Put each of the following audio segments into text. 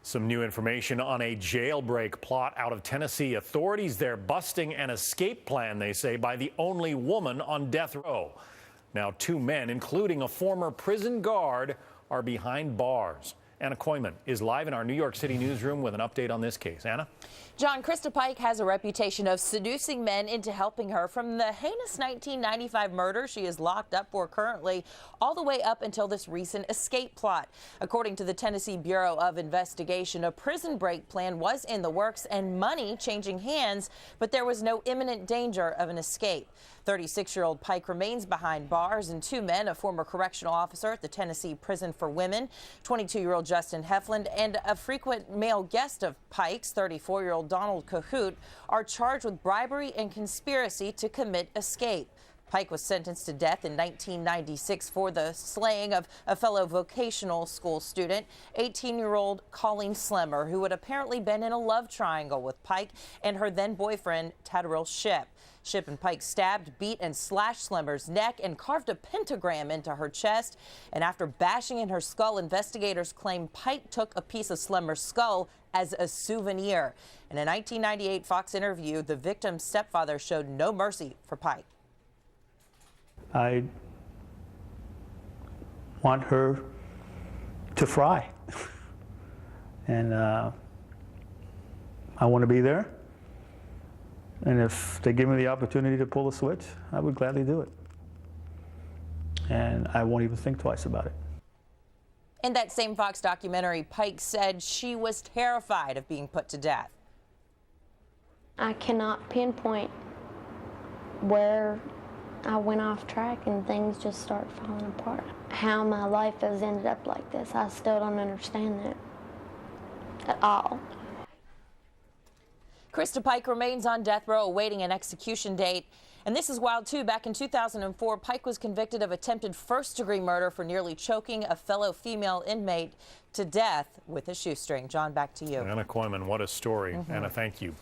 Some new information on a jailbreak plot out of Tennessee. Authorities there busting an escape plan, they say, by the only woman on death row. Now, two men, including a former prison guard, are behind bars. Anna Koyman is live in our New York City newsroom with an update on this case. Anna? John, Krista Pike has a reputation of seducing men into helping her, from the heinous 1995 murder she is locked up for currently, all the way up until this recent escape plot. According to the Tennessee Bureau of Investigation, a prison break plan was in the works and money changing hands, but there was no imminent danger of an escape. 36-year-old Pike remains behind bars, and two men, a former correctional officer at the Tennessee Prison for Women, 22-year-old Justin Hefland, and a frequent male guest of Pike's, 34-year-old Donald Cahoot, are charged with bribery and conspiracy to commit escape. Pike was sentenced to death in 1996 for the slaying of a fellow vocational school student, 18-year-old Colleen Slemmer, who had apparently been in a love triangle with Pike and her then-boyfriend, Tadrill Shipp. Shipp and Pike stabbed, beat, and slashed Slemmer's neck and carved a pentagram into her chest. And after bashing in her skull, investigators claim Pike took a piece of Slemmer's skull as a souvenir. In a 1998 Fox interview, the victim's stepfather showed no mercy for Pike. I want her to fry, and I want to be there. And if they give me the opportunity to pull the switch, I would gladly do it. And I won't even think twice about it. In that same Fox documentary, Pike said she was terrified of being put to death. I cannot pinpoint where I went off track and things just start falling apart. How my life has ended up like this, I still don't understand that at all. Krista Pike remains on death row awaiting an execution date. And this is wild, too. Back in 2004, Pike was convicted of attempted first-degree murder for nearly choking a fellow female inmate to death with a shoestring. John, back to you. Anna Koyman, what a story. Anna, thank you.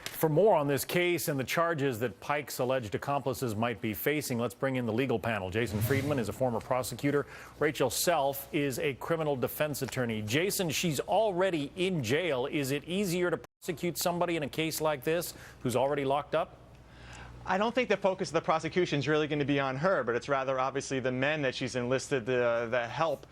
For more on this case and the charges that Pike's alleged accomplices might be facing, let's bring in the legal panel. Jason Friedman is a former prosecutor. Rachel Self is a criminal defense attorney. Jason, she's already in jail. Is it easier to prosecute somebody in a case like this who's already locked up? I don't think the focus of the prosecution is really going to be on her, but it's rather obviously the men that she's enlisted their help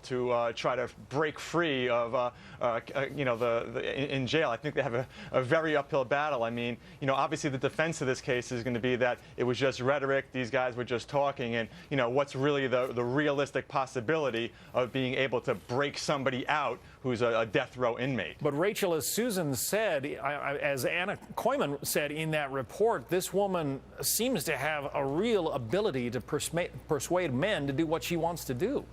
to try to break free of, in jail. I think they have a very uphill battle. I mean, obviously the defense of this case is going to be that it was just rhetoric, these guys were just talking, and, what's really the realistic possibility of being able to break somebody out who's a death row inmate. But Rachel, as Susan said, as Anna Koyman said in that report, this woman seems to have a real ability to persuade men to do what she wants to do.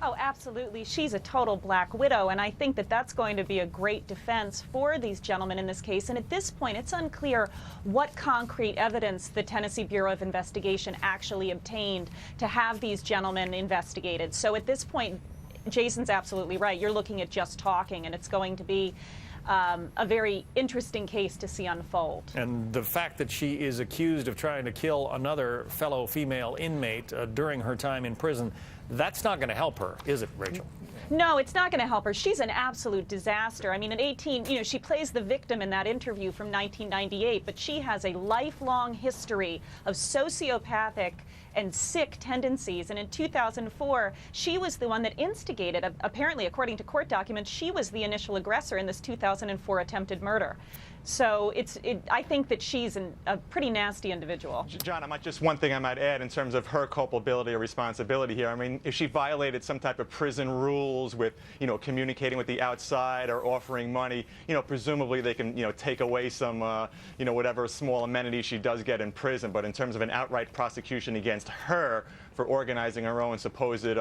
Oh, absolutely. She's a total black widow, and I think that that's going to be a great defense for these gentlemen in this case. And at this point, it's unclear what concrete evidence the Tennessee Bureau of Investigation actually obtained to have these gentlemen investigated. So at this point, Jason's absolutely right. You're looking at just talking, and it's going to be a very interesting case to see unfold. And the fact that she is accused of trying to kill another fellow female inmate during her time in prison, that's not going to help her, is it, Rachel? No, it's not going to help her. She's an absolute disaster. I mean, at 18, she plays the victim in that interview from 1998, but she has a lifelong history of sociopathic and sick tendencies. And in 2004, she was the one that instigated, apparently, according to court documents, she was the initial aggressor in this 2004 attempted murder. So I think that she's a pretty nasty individual. John, just one thing I might add in terms of her culpability or responsibility here. I mean, if she violated some type of prison rules with, communicating with the outside or offering money, presumably they can, take away some, whatever small amenities she does get in prison. But in terms of an outright prosecution against her for organizing her own supposed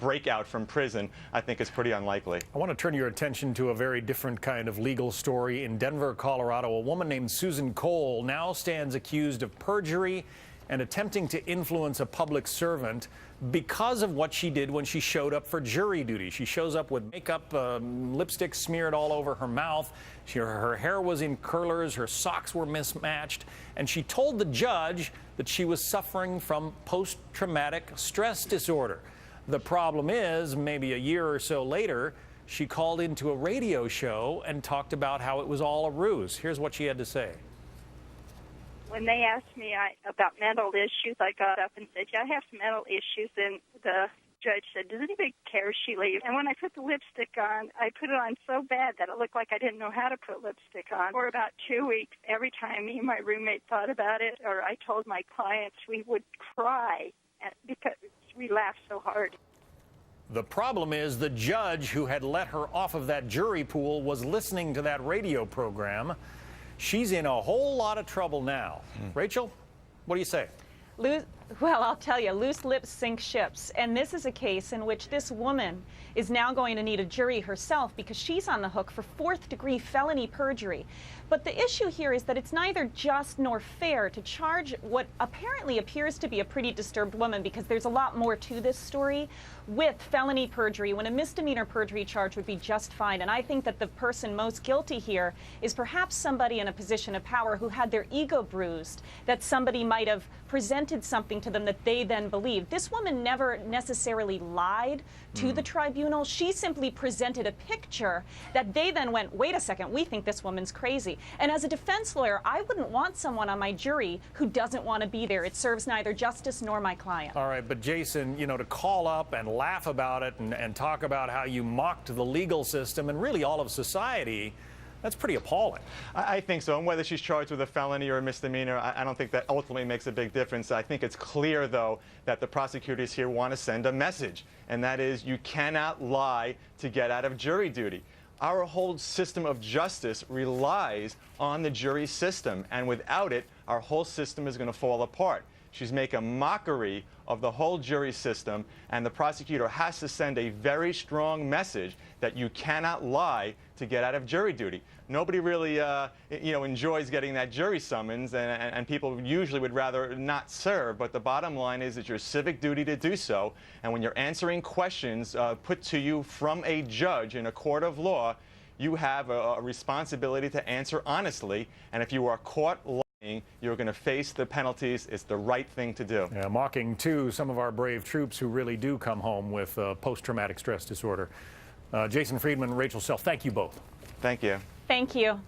breakout from prison, I think is pretty unlikely. I want to turn your attention to a very different kind of legal story. In Denver, Colorado, a woman named Susan Cole now stands accused of perjury and attempting to influence a public servant because of what she did when she showed up for jury duty. She shows up with makeup, lipstick smeared all over her mouth. Her hair was in curlers, her socks were mismatched, and she told the judge that she was suffering from post-traumatic stress disorder. The problem is, maybe a year or so later, she called into a radio show and talked about how it was all a ruse. Here's what she had to say. When they asked me about mental issues, I got up and said, yeah, I have some mental issues. And the judge said, does anybody care if she leaves? And when I put the lipstick on, I put it on so bad that it looked like I didn't know how to put lipstick on. For about 2 weeks, every time me and my roommate thought about it, or I told my clients, we would cry because we laughed so hard. The problem is the judge who had let her off of that jury pool was listening to that radio program. She's in a whole lot of trouble now. Rachel, what do you say? Well, I'll tell you, loose lips sink ships. And this is a case in which this woman is now going to need a jury herself because she's on the hook for 4th-degree felony perjury. But the issue here is that it's neither just nor fair to charge what apparently appears to be a pretty disturbed woman, because there's a lot more to this story, with felony perjury when a misdemeanor perjury charge would be just fine. And I think that the person most guilty here is perhaps somebody in a position of power who had their ego bruised, that somebody might have presented something to them that they then believed. This woman never necessarily lied to the tribunal. She simply presented a picture that they then went, wait a second, we think this woman's crazy. And as a defense lawyer, I wouldn't want someone on my jury who doesn't want to be there. It serves neither justice nor my client. All right, but Jason, you know, to call up and laugh about it and talk about how you mocked the legal system and really all of society, that's pretty appalling. I think so. And whether she's charged with a felony or a misdemeanor, I don't think that ultimately makes a big difference. I think it's clear, though, that the prosecutors here want to send a message, and that is you cannot lie to get out of jury duty. Our whole system of justice relies on the jury system, and without it, our whole system is going to fall apart. She's making a mockery of the whole jury system, and the prosecutor has to send a very strong message that you cannot lie to get out of jury duty. Nobody really, enjoys getting that jury summons, and people usually would rather not serve. But the bottom line is it's your civic duty to do so. And when you're answering questions put to you from a judge in a court of law, you have a responsibility to answer honestly. And if you are caught lying, you're going to face the penalties. It's the right thing to do. Yeah, mocking, too, some of our brave troops who really do come home with post-traumatic stress disorder. Jason Friedman, Rachel Self, thank you both. Thank you. Thank you.